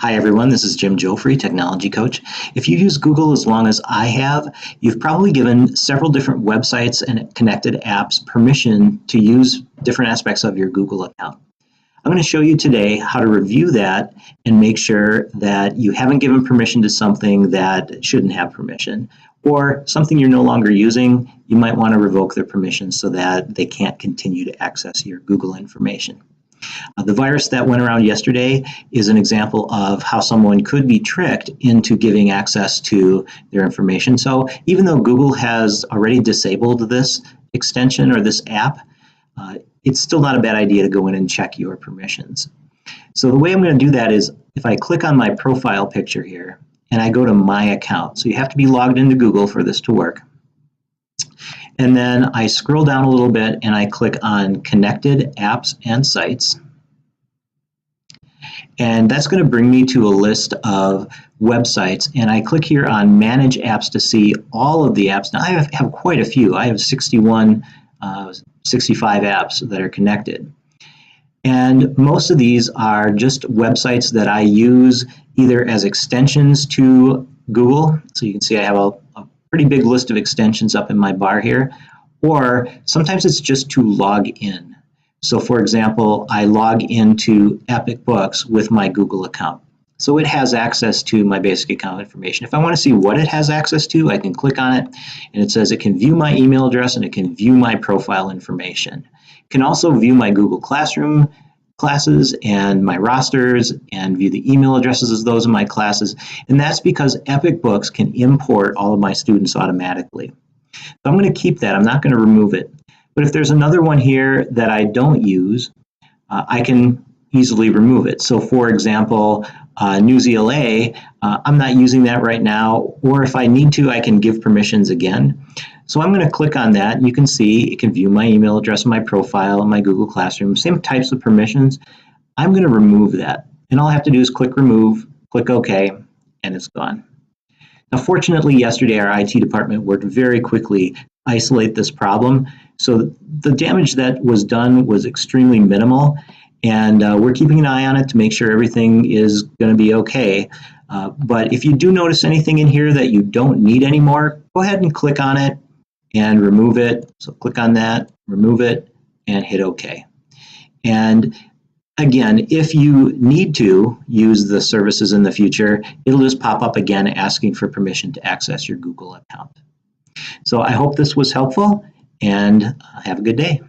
Hi everyone, this is Jim Joffrey, Technology Coach. If you use Google as long as I have, you've probably given several different websites and connected apps permission to use different aspects of your Google account. I'm going to show you today how to review that and make sure that you haven't given permission to something that shouldn't have permission, or something you're no longer using. You might want to revoke their permission so that they can't continue to access your Google information. The virus that went around yesterday is an example of how someone could be tricked into giving access to their information. So even though Google has already disabled this extension or this app, it's still not a bad idea to go in and check your permissions. So the way I'm going to do that is if I click on my profile picture here and I go to my account. So you have to be logged into Google for this to work. And then I scroll down a little bit and I click on Connected Apps and Sites. And that's going to bring me to a list of websites. And I click here on Manage Apps to see all of the apps. Now I have quite a few. I have 65 apps that are connected. And most of these are just websites that I use either as extensions to Google. So you can see I have a pretty big list of extensions up in my bar here, or sometimes it's just to log in. So for example, I log into Epic Books with my Google account. So it has access to my basic account information. If I want to see what it has access to, I can click on it and it says it can view my email address and it can view my profile information. It can also view my Google Classroom classes and my rosters and view the email addresses as those of my classes. And that's because Epic Books can import all of my students automatically. So I'm going to keep that. I'm not going to remove it. But if there's another one here that I don't use, I can easily remove it. So for example, Newsy I'm not using that right now, or if I need to, I can give permissions again. So I'm going to click on that, and you can see it can view my email address, my profile, and my Google Classroom, same types of permissions. I'm going to remove that, and all I have to do is click Remove, click OK, and it's gone. Now, fortunately, yesterday our IT department worked very quickly to isolate this problem, so the damage that was done was extremely minimal, and we're keeping an eye on it to make sure everything is going to be okay. But if you do notice anything in here that you don't need anymore, go ahead and click on it and remove it. So click on that, remove it, and hit OK. And again, if you need to use the services in the future, it'll just pop up again asking for permission to access your Google account. So I hope this was helpful, and have a good day.